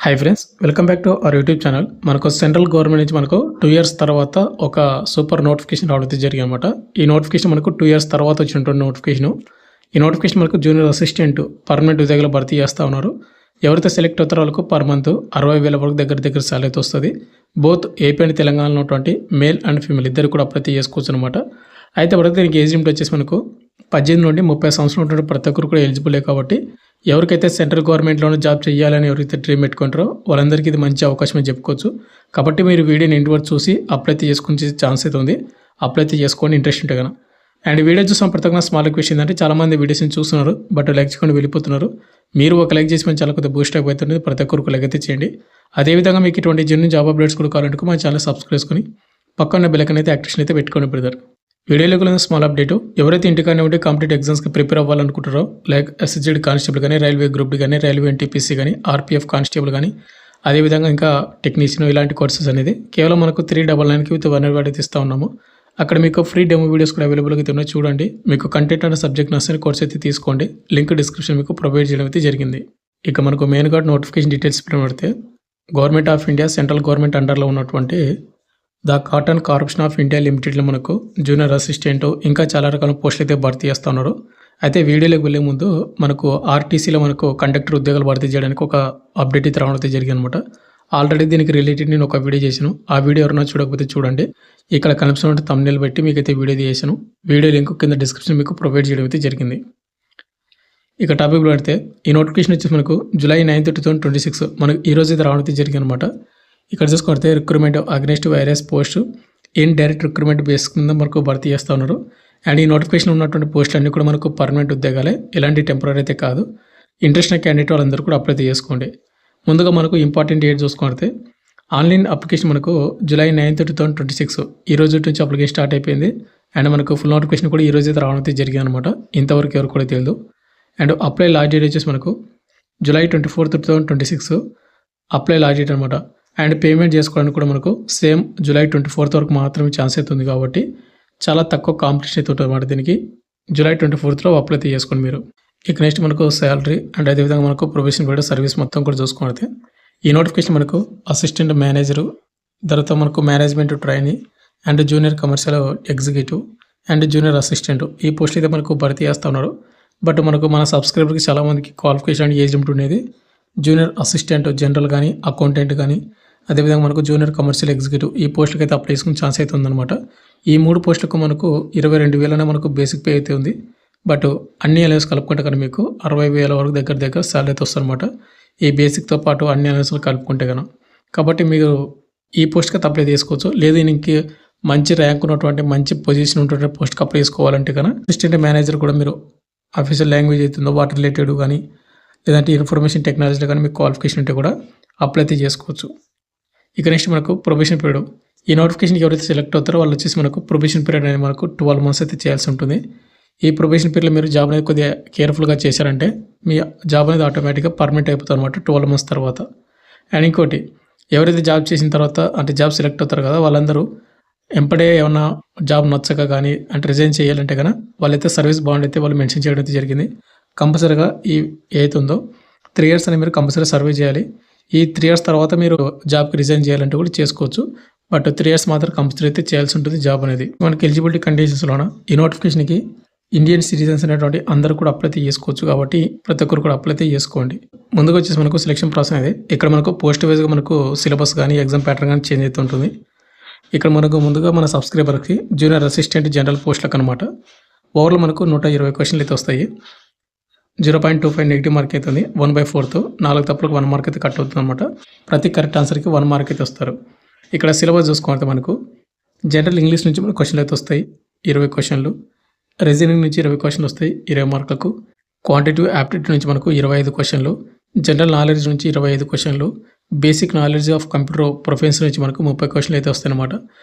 Hi friends, welcome back to our YouTube channel. మనకు central government నుంచి మనకు 2 years తర్వాత ఒక సూపర్ నోటిఫికేషన్ రావడం జరిగింది అనమాట. ఈ నోటిఫికేషన్ మనకు 2 ఇయర్స్ తర్వాత వచ్చినటువంటి నోటిఫికేషన్. ఈ నోటిఫికేషన్ మనకు జూనియర్ అసిస్టెంట్ పర్మనెంట్ ఉద్యోగాలు భర్తీ చేస్తూ ఉన్నారు. ఎవరైతే సెలెక్ట్ అవుతారో వాళ్ళకు పర్ మంత్ 60,000 వరకు దగ్గర సాలరీ అయితే వస్తుంది. బోత్ ఏపీ అండ్ తెలంగాణలో ఉన్నటువంటి మేల్ అండ్ ఫీమేల్ ఇద్దరు కూడా అప్లై చేసుకోవచ్చు అనమాట. అయితే వరకు దీనికి ఏజ్ లిమిట్ వచ్చేసి మనకు 18 నుండి 30 సంవత్సరాలు ఉన్నటువంటి ప్రతి ఒక్కరు కూడా ఎలిజిబులే. కాబట్టి ఎవరికైతే సెంట్రల్ గవర్నమెంట్లోనే జాబ్ చేయాలని ఎవరైతే డ్రీమ్ పెట్టుకుంటారో వాళ్ళందరికీ ఇది మంచి అవకాశమే చెప్పుకోవచ్చు. కాబట్టి మీరు వీడియోని ఇంటి వరకు చూసి అప్లై చేసుకునే ఛాన్స్ అయితే ఉంది. అప్లై చేసుకోండి ఇంట్రెస్ట్ ఉంటే కనుక. అండ్ వీడియో చూసిన ప్రతి ఒక్క స్మాల్ రిక్వెస్ట్ ఏంటంటే చాలామంది వీడియోస్ని చూస్తున్నారు బట్ లైక్ చేసుకొని వెళ్ళిపోతున్నారు. మీరు ఒక లైక్ చేసి మన చాలా కొద్దిగా బూస్ట్ అయిపోతుంది. ప్రతి ఒక్కరికి లైక్ అయితే చేయండి. అదేవిధంగా మీకు ఇటువంటి జెన్యూన్ జాబ్ అప్డేట్స్ కూడా కావాలంటే మన ఛానల్ సబ్స్క్రైబ్ చేసుకొని పక్కన బెల్ ఐకాన్ అయితే యాక్టివేషన్ అయితే పెట్టుకోండి బ్రదర్. వీడియోలో స్మాల్ అప్డేట్, ఎవరైతే ఇంటికానే ఉంటే కాంపిటేటివ్ ఎగ్జామ్స్కి ప్రిపేర్ అవ్వాలనుకుంటారో లైక్ ఎస్ఎస్జీ కానిస్టేబుల్ కానీ, రైల్వే గ్రూప్ డి కానీ, రైల్వే ఎన్టీపీసీ కానీ, ఆర్పీఎఫ్ కానిస్టేబుల్ కానీ, అదేవిధంగా ఇంకా టెక్నీషియన్ ఇలాంటి కోర్సెస్ అనేది కేవలం మనకు 399కి విత్ 100 అయితే ఇస్తూ ఉన్నాము. అక్కడ మీకు ఫ్రీ డెమో వీడియోస్ కూడా అవైలబుల్గా అయితే ఉన్నాయి. చూడండి, మీకు కంటెంట్ అనే సబ్జెక్ట్ నచ్చని కోర్స్ అయితే తీసుకోండి. లింక్ డిస్క్రిప్షన్ మీకు ప్రొవైడ్ చేయడం అయితే జరిగింది. ఇక మనకు మెయిన్గా నోటిఫికేషన్ డీటెయిల్స్ పెడితే government of India central government అండర్లో ఉన్నటువంటి the cotton corporation of India లిమిటెడ్లో మనకు జూనియర్ అసిస్టెంట్ ఇంకా చాలా రకాల పోస్టులు అయితే భర్తీ చేస్తూ ఉన్నారు. అయితే వీడియోలోకి వెళ్ళే ముందు మనకు ఆర్టీసీలో మనకు కండక్టర్ ఉద్యోగాలు భర్తీ చేయడానికి ఒక అప్డేట్ అయితే రావడం అయితే జరిగింది అనమాట. ఆల్రెడీ దీనికి రిలేటెడ్ నేను ఒక వీడియో చేశాను. ఆ వీడియో ఎవరైనా చూడకపోతే చూడండి. ఇక్కడ కనిపిస్తున్న థంబ్నెయిల్ పెట్టి మీకు అయితే వీడియో చేశాను. వీడియో లింక్ కింద డిస్క్రిప్షన్ మీకు ప్రొవైడ్ చేయడం అయితే జరిగింది. ఇక టాపిక్ పెడితే ఈ నోటిఫికేషన్ వచ్చేసి మనకు జూలై 9, 2026 మనకు ఈరోజు అయితే రావడం అయితే జరిగింది అనమాట. ఇక్కడ చూసుకుంటే recruitment against virus post in direct recruitment base కింద మనకు భర్తీ చేస్తూ ఉన్నారు. అండ్ ఈ నోటిఫికేషన్ ఉన్నటువంటి పోస్టులు అన్నీ కూడా మనకు పర్మనెంట్ ఉద్యోగాలే, ఎలాంటి టెంపరీ అయితే కాదు. ఇంట్రెస్ట్ ఉన్న క్యాండిడేట్ వాళ్ళందరూ కూడా అప్లై చేసుకోండి. ముందుగా మనకు ఇంపార్టెంట్ డేట్ చూసుకుంటే ఆన్లైన్ అప్లికేషన్ మనకు జూలై 9, 2026 ఈ రోజు నుంచి అప్లికేషన్ స్టార్ట్ అయిపోయింది. అండ్ మనకు ఫుల్ నోటిఫికేషన్ కూడా ఈ రోజు అయితే రావడం అయితే జరిగింది అనమాట. ఇంతవరకు ఎవరు కూడా తెలియదు. అండ్ అప్లై లాస్ట్ డేట్ వచ్చేసి మనకు జూలై 24, 2026 అప్లై లాస్ట్ డేట్ అనమాట. అండ్ పేమెంట్ చేసుకోవడానికి కూడా మనకు సేమ్ జూలై 24 వరకు మాత్రమే ఛాన్స్ అవుతుంది. కాబట్టి చాలా తక్కువ కాంపిటీషన్ అయితే ఉంటుంది అన్నమాట. దీనికి జూలై 24లో అప్లై చేసుకోండి మీరు. ఇక నెక్స్ట్ మనకు శాలరీ అండ్ అదేవిధంగా మనకు ప్రొబేషన్ పీరియడ్ సర్వీస్ మొత్తం కూడా చూసుకుంటే ఈ నోటిఫికేషన్ మనకు అసిస్టెంట్ మేనేజరు, తర్వాత మనకు management trainee and junior commercial executive and junior assistant ఈ పోస్టులు అయితే మనకు భర్తీ చేస్తూ ఉన్నారు. బట్ మనకు మన సబ్స్క్రైబర్కి చాలామందికి క్వాలిఫికేషన్ అండ్ ఏజ్ లిమిట్ ఉండేది. జూనియర్ అసిస్టెంట్ జనరల్ కానీ, అకౌంటెంట్ కానీ, అదేవిధంగా మనకు జూనియర్ కమర్షియల్ ఎగ్జిక్యూటివ్ ఈ పోస్టులకి అయితే అప్లై చేసుకునే ఛాన్స్ అయితే ఉందన్నమాట. ఈ 3 పోస్టులకు మనకు 22,000 మనకు బేసిక్ పే అయితే ఉంది. బట్ అన్ని అలవెన్స్ కలుపుకుంటే కనుక మీకు 60,000 వరకు దగ్గర సాలరీ అయితే వస్తుంది అనమాట. ఈ బేసిక్తో పాటు అన్ని అలవెన్స్లు కలుపుకుంటే కనుక. కాబట్టి మీరు ఈ పోస్ట్కి అయితే అప్లై చేసుకోవచ్చు. లేదు ఇంక మంచి ర్యాంక్ ఉన్నటువంటి మంచి పొజిషన్ ఉన్నటువంటి పోస్ట్కి అప్లై చేసుకోవాలంటే కనుక అసిస్టెంట్ మేనేజర్ కూడా మీరు అఫీషియల్ లాంగ్వేజ్ అవుతుందో వాటర్ రిలేటెడ్ కానీ, లేదంటే ఇన్ఫర్మేషన్ టెక్నాలజీలో కానీ మీకు క్వాలిఫికేషన్ ఉంటే కూడా అప్లై అయితే చేసుకోవచ్చు. ఇక నెక్స్ట్ మనకు ప్రొబేషన్ పీరియడ్. ఈ నోటిఫికేషన్కి ఎవరైతే సెలెక్ట్ అవుతారో వాళ్ళు వచ్చేసి మనకు ప్రొబేషన్ పీరియడ్ అనేది మనకు 12 months అయితే చేయాల్సి ఉంటుంది. ఈ ప్రొబేషన్ పీరియడ్లో మీరు జాబ్ అనేది కొద్దిగా కేర్ఫుల్గా చేశారంటే మీ జాబ్ అనేది ఆటోమేటిక్గా పర్మనెంట్ అయిపోతుంది అనమాట 12 months తర్వాత. అండ్ ఇంకోటి, ఎవరైతే జాబ్ చేసిన తర్వాత అంటే జాబ్ సెలెక్ట్ అవుతారు కదా వాళ్ళందరూ ఎంపడే ఏమన్నా జాబ్ నచ్చక కానీ అంటే రిజైన్ చేయాలంటే కనుక వాళ్ళైతే సర్వీస్ బాండ్ అయితే వాళ్ళు మెన్షన్ చేయడం అయితే జరిగింది. కంపల్సరీగా ఈ ఏదైతుందో 3 years అని మీరు కంపల్సరీ సర్వే చేయాలి. ఈ 3 years తర్వాత మీరు జాబ్కి రిజైన్ చేయాలంటే కూడా చేసుకోవచ్చు. బట్ 3 years మాత్రం కంపల్సరీ అయితే చేయాల్సి ఉంటుంది జాబ్ అనేది. మనకి ఎలిజిబిలిటీ కండిషన్స్లోన ఈ నోటిఫికేషన్కి ఇండియన్ సిటిజన్స్ అనేటువంటి అందరూ కూడా అప్లై చేసుకోవచ్చు. కాబట్టి ప్రతి ఒక్కరు కూడా అప్లై చేసుకోండి. ముందుగా వచ్చేసి మనకు సెలక్షన్ ప్రాసెస్ అనేది ఇక్కడ మనకు పోస్ట్ వైజ్గా మనకు సిలబస్ కానీ ఎగ్జామ్ ప్యాటర్న్ కానీ చేంజ్ అవుతూ ఉంటుంది. ఇక్కడ మనకు ముందుగా మన సబ్స్క్రైబర్కి జూనియర్ అసిస్టెంట్ జనరల్ పోస్టులకు అనమాట ఓవర్లో మనకు 120 క్వశ్చన్లు అయితే వస్తాయి. 0.25 నెగిటివ్ మార్క్ అవుతుంది. 1/4తో 4 తప్పులకు 1 మార్క్ అయితే కట్ అవుతుంది అనమాట. ప్రతి కరెక్ట్ ఆన్సర్కి 1 మార్క్ అయితే వస్తారు. ఇక్కడ సిలబస్ చూసుకుంటే మనకు జనరల్ ఇంగ్లీష్ నుంచి మనకు క్వశ్చన్లు అయితే వస్తాయి 20 క్వశ్చన్లు, రీజనింగ్ నుంచి 20 క్వశ్చన్లు వస్తాయి 20 మార్కులకు, క్వాంటిటివ్ యాప్టిట్యూడ్ నుంచి మనకు 25 క్వశ్చన్లు, జనరల్ నాలెడ్జ్ నుంచి 25 క్వశ్చన్లు, బేసిక్ నాలెడ్జ్ ఆఫ్ కంప్యూటర్ ప్రొఫెన్స్ నుంచి మనకు 30 క్వశ్చన్లు అయితే వస్తాయి అనమాట.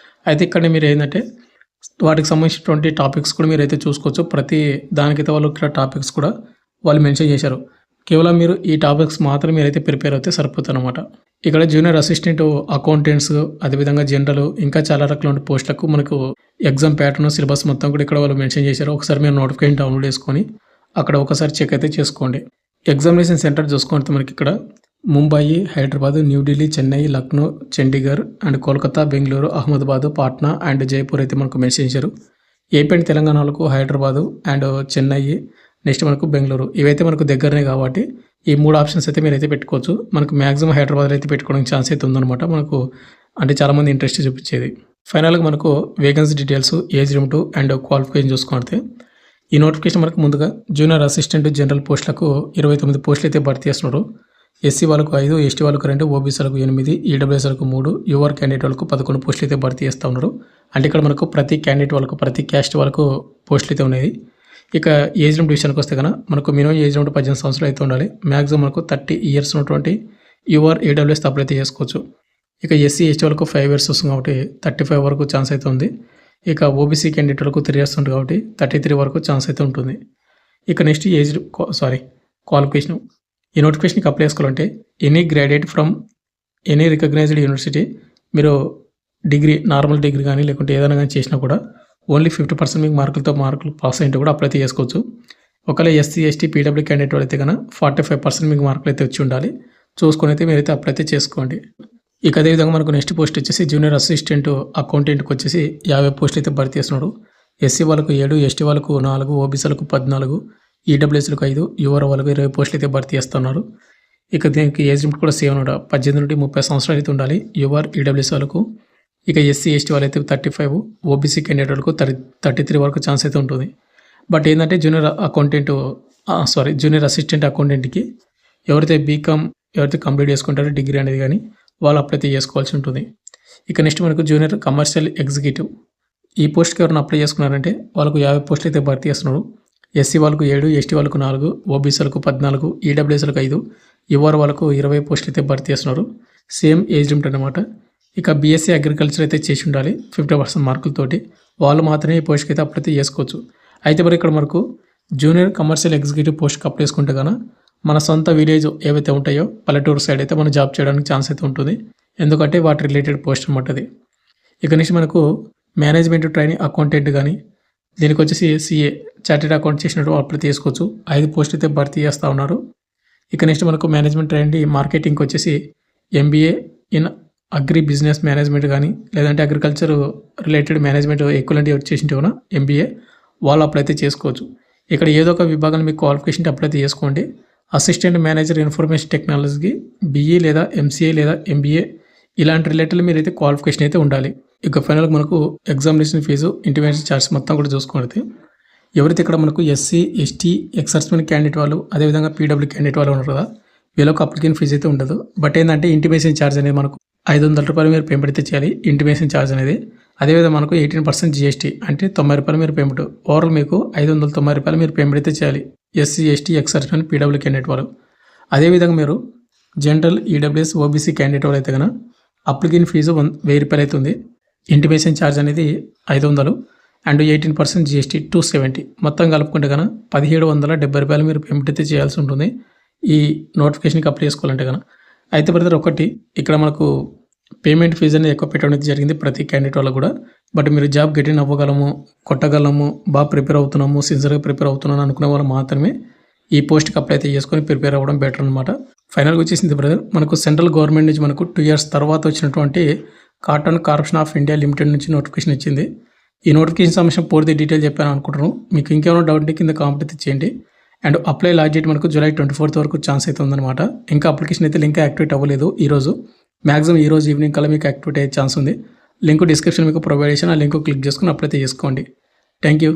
అయితే ఇక్కడ మీరు ఏంటంటే వాటికి సంబంధించినటువంటి టాపిక్స్ కూడా మీరు అయితే చూసుకోవచ్చు. ప్రతి దానికైతే వాళ్ళు ఇక్కడ టాపిక్స్ కూడా వాళ్ళు మెన్షన్ చేశారు. కేవలం మీరు ఈ టాపిక్స్ మాత్రం మీరైతే ప్రిపేర్ అయితే సరిపోతుంది అనమాట. ఇక్కడ జూనియర్ అసిస్టెంట్, అకౌంటెంట్స్, అదేవిధంగా జనరల్ ఇంకా చాలా రకాల పోస్టులకు మనకు ఎగ్జామ్ ప్యాటర్న్ సిలబస్ మొత్తం కూడా ఇక్కడ వాళ్ళు మెన్షన్ చేశారు. ఒకసారి మీరు నోటిఫికేషన్ డౌన్లోడ్ చేసుకొని అక్కడ ఒకసారి చెక్ అయితే చేసుకోండి. ఎగ్జామినేషన్ సెంటర్ చూసుకుంటే మనకి ఇక్కడ ముంబాయి, హైదరాబాద్, న్యూఢిల్లీ, చెన్నై, లక్నో, చండీగఢ్ అండ్ కోల్కతా, బెంగళూరు, అహ్మదాబాద్, పాట్నా అండ్ జైపూర్ అయితే మనకు మెన్షన్ చేశారు. ఏపీ అండ్ తెలంగాణలకు హైదరాబాదు అండ్ చెన్నై, నెక్స్ట్ మనకు బెంగళూరు, ఇవైతే మనకు దగ్గరనే కాబట్టి ఈ 3 ఆప్షన్స్ అయితే మీరైతే పెట్టుకోవచ్చు. మనకు మ్యాక్సిమం హైదరాబాద్లో అయితే పెట్టుకోవడానికి ఛాన్స్ అయితే ఉందన్నమాట. మనకు అంటే చాలామంది ఇంట్రెస్ట్ చూపించేది. ఫైనల్గా మనకు vacancy details, age limit and qualification చూసుకుంటే ఈ నోటిఫికేషన్ మనకు ముందుగా జూనియర్ అసిస్టెంట్ జనరల్ పోస్టులకు 29 పోస్టులు అయితే భర్తీ చేస్తున్నారు. ఎస్సీ వాళ్ళకు 5, ఎస్టీ వాళ్ళకు 2, ఓబీసీలకు 8, ఈడబ్ల్యూఎస్లకు 3, యూఆర్ క్యాండిడేట్ వాళ్ళకు 11 పోస్టులు అయితే భర్తీ చేస్తూ ఉన్నారు. అంటే ఇక్కడ మనకు ప్రతి క్యాండిడేట్ వాళ్ళకు ప్రతి క్యాస్ట్ వాళ్ళకు పోస్టులు అయితే ఉన్నాయి. ఇక ఏజ్ లిమిట్ విషయానికి వస్తే కనుక మనకు మినిమం ఏజ్ లిమిట్ 18 సంవత్సరాలు అయితే ఉండాలి. మ్యాక్సిమం మనకు 30 ఇయర్స్ ఉన్నటువంటి యూఆర్ ఈడబ్ల్యూఎస్ అప్లై అయితే చేసుకోవచ్చు. ఇక ఎస్సీ ఎస్టీ వాళ్ళకు 5 ఇయర్స్ వస్తుంది కాబట్టి 35 వరకు ఛాన్స్ అయితే ఉంది. ఇక ఓబీసీ క్యాండిడేట్ వాళ్ళకు 3 ఇయర్స్ ఉంటుంది కాబట్టి 33 వరకు ఛాన్స్ అయితే ఉంటుంది. ఇక నెక్స్ట్ క్వాలిఫికేషన్. ఈ నోటిఫికేషన్కి అప్లై చేసుకోవాలంటే any graduate from any recognised university, మీరు డిగ్రీ నార్మల్ డిగ్రీ కానీ లేకుంటే ఏదైనా కానీ చేసినా కూడా ఓన్లీ 50% మీకు మార్కులు పాస్ అయితే కూడా అప్లై అయితే చేసుకోవచ్చు. ఒకవేళ ఎస్సీ ఎస్టీ పీడబ్ల్యూ క్యాండిడేట్ అయితే కనుక 45% మీకు మార్కులు అయితే వచ్చి ఉండాలి. చూసుకొని అయితే మీరైతే అప్లై అయితే చేసుకోండి. ఇక అదేవిధంగా మనకు నెక్స్ట్ పోస్ట్ వచ్చేసి జూనియర్ అసిస్టెంట్ అకౌంటెంట్కి వచ్చేసి 50 పోస్టులు అయితే భర్తీ చేస్తున్నారు. ఎస్సీ వాళ్ళకు 7, ఎస్టీ వాళ్ళకు 4, ఓబీసీలకు 14, ఈడబ్ల్యూఎస్లకు 5, యూఆర్ వాళ్ళకు 20 పోస్టులు అయితే భర్తీ చేస్తున్నారు. ఇక దీనికి ఏజ్ లిమిట్ కూడా సేమ్ అనమాట, 18 నుండి 30 సంవత్సరాలు అయితే ఉండాలి యూఆర్ ఈడబ్ల్యూఎస్ వాళ్ళకు. ఇక ఎస్సీ ఎస్టీ వాళ్ళైతే 35, ఓబీసీ క్యాండిడేట్ వాళ్ళకు 33 వరకు ఛాన్స్ అయితే ఉంటుంది. బట్ ఏంటంటే జూనియర్ అసిస్టెంట్ అకౌంటెంట్కి ఎవరైతే బీకామ్ కంప్లీట్ చేసుకుంటారో డిగ్రీ అనేది కానీ వాళ్ళు అప్లై అయితే చేసుకోవాల్సి ఉంటుంది. ఇక నెక్స్ట్ మనకు జూనియర్ కమర్షియల్ ఎగ్జిక్యూటివ్, ఈ పోస్ట్కి ఎవరైనా అప్లై చేసుకున్నారంటే వాళ్ళకు 50 పోస్టులు అయితే భర్తీ చేస్తున్నారు. ఎస్సీ వాళ్ళకు 7, ఎస్టీ వాళ్ళకు 4, ఓబీసీలకు 14, ఈడబ్ల్యూఎస్లకు 5, యూఆర్ వాళ్ళకు 20 పోస్టులు అయితే భర్తీ చేస్తున్నారు. సేమ్ ఏజ్ లిమిట్ అనమాట. ఇక బీఎస్సీ అగ్రికల్చర్ అయితే చేసి ఉండాలి 50% మార్కులతోటి, వాళ్ళు మాత్రమే ఈ పోస్ట్కి అయితే అప్లై అయితే చేసుకోవచ్చు. అయితే మరి ఇక్కడ మనకు జూనియర్ కమర్షియల్ ఎగ్జిక్యూటివ్ పోస్ట్కి అప్లై చేసుకుంటే కనుక మన సొంత విలేజ్ ఏవైతే ఉంటాయో పల్లెటూరు సైడ్ అయితే మనం జాబ్ చేయడానికి ఛాన్స్ అయితే ఉంటుంది. ఎందుకంటే వాటి రిలేటెడ్ పోస్ట్ అనమాట అది. ఇక నెక్స్ట్ మనకు మేనేజ్మెంట్ ట్రైనింగ్ అకౌంటెంట్ కానీ దీనికి వచ్చేసి సిఏ చార్టెడ్ అకౌంట్ చేసినట్టు అప్లై చేసుకోవచ్చు. 5 పోస్టులు అయితే భర్తీ చేస్తూ ఉన్నారు. ఇక నెక్స్ట్ మనకు మేనేజ్మెంట్ ట్రైనింగ్ మార్కెటింగ్కి వచ్చేసి MBA in agri business management కానీ లేదంటే అగ్రికల్చర్ రిలేటెడ్ మేనేజ్మెంట్ ఎక్వలెంట్ చేసింటే కూడా ఎంబీఏ వాళ్ళు అప్లై అయితే చేసుకోవచ్చు. ఇక్కడ ఏదో ఒక విభాగాన్ని మీకు క్వాలిఫికేషన్ అప్లై అయితే చేసుకోండి. అసిస్టెంట్ మేనేజర్ ఇన్ఫర్మేషన్ టెక్నాలజీకి బీఈ లేదా ఎంసీఏ లేదా ఎంబీఏ ఇలాంటి రిలేటెడ్ మీరైతే క్వాలిఫికేషన్ అయితే ఉండాలి. ఇక ఫైనల్గా మనకు ఎగ్జామినేషన్ ఫీజు, ఇంటిమేషన్ ఛార్జ్ మొత్తం కూడా చూసుకుంటే ఎవరైతే ఇక్కడ మనకు ఎస్సీ ఎస్టీ ఎక్సర్స్మెంట్ క్యాండిడేట్ వాళ్ళు అదేవిధంగా పీడబ్ల్యూ క్యాండిడేట్ వాళ్ళు ఉన్నారు కదా, వీళ్ళకి అప్లికేషన్ ఫీజు అయితే ఉండదు. బట్ ఏంటంటే ఇంటిమేషన్ ఛార్జ్ అనేది మనకు 500 రూపాయలు మీరు పేమెంట్ అయితే చేయాలి ఇంటిమేషన్ ఛార్జ్ అనేది. అదేవిధంగా మనకు 18% జీఎస్టీ అంటే 90 రూపాయలు మీరు పేమెంట్, ఓవరాల్ మీకు 590 రూపాయలు మీరు పేమెంట్ అయితే చేయాలి ఎస్సీ ఎస్టీ ఎక్సర్స్మెంట్ పీడబ్ల్యూ క్యాండిడేట్ వాళ్ళు. అదేవిధంగా మీరు జనరల్ ఈడబ్ల్యూఎస్ ఓబీసీ క్యాండిడేట్ వాళ్ళు అయితే కనుక అప్లికేషన్ ఫీజు 1000 రూపాయలు అవుతుంది. ఇంటిమేషన్ ఛార్జ్ అనేది 500 అండ్ 18% జీఎస్టీ 270, మొత్తం కలుపుకుంటే కనుక 1770 రూపాయలు మీరు పేమెంట్ అయితే చేయాల్సి ఉంటుంది ఈ నోటిఫికేషన్కి అప్లై చేసుకోవాలంటే కనుక. అయితే బ్రదర్ ఒకటి ఇక్కడ మనకు పేమెంట్ ఫీజు అనేది ఎక్కువ పెట్టడం అయితే జరిగింది ప్రతి క్యాండిడేట్ వాళ్ళకు కూడా. బట్ మీరు జాబ్ గెటిన్ అవ్వగలము, కొట్టగలము, బాగా ప్రిపేర్ అవుతున్నాము, సిన్సియర్గా ప్రిపేర్ అవుతున్నాను అనుకునే వాళ్ళు మాత్రమే ఈ పోస్ట్కి అప్లై అయితే చేసుకొని ప్రిపేర్ అవ్వడం బెటర్ అనమాట. ఫైనల్గా వచ్చేసింది బ్రదర్ మనకు సెంట్రల్ గవర్నమెంట్ నుంచి మనకు 2 ఇయర్స్ తర్వాత వచ్చినటువంటి cotton corporation of India limited నుంచి నోటిఫికేషన్ ఇచ్చింది. ఈ నోటిఫికేషన్ సంబంధించిన పూర్తి డీటెయిల్ చెప్పాను అనుకుంటున్నాను. మీకు ఇంకేమైనా డౌట్ ఉంటే కింద కామెంట్ అయితే చేయండి. అండ్ అప్లై లాస్ట్ డేట్ మనకు జూలై 24th వరకు ఛాన్స్ అయితే ఉందన్నమాట. ఇంకా అప్లికేషన్ అయితే లింక్ యాక్టివేట్ అవ్వలేదు ఈరోజు. మ్యాక్సిమం ఈరోజు ఈవినింగ్ కల్లా మీకు యాక్టివేట్ అయ్యే ఛాన్స్ ఉంది. లింక్ డిస్క్రిప్షన్ మీకు ప్రొవైడ్ చేసిన ఆ లింక్ క్లిక్ చేసుకుని అప్లై అయితే చేసుకోండి. Thank you.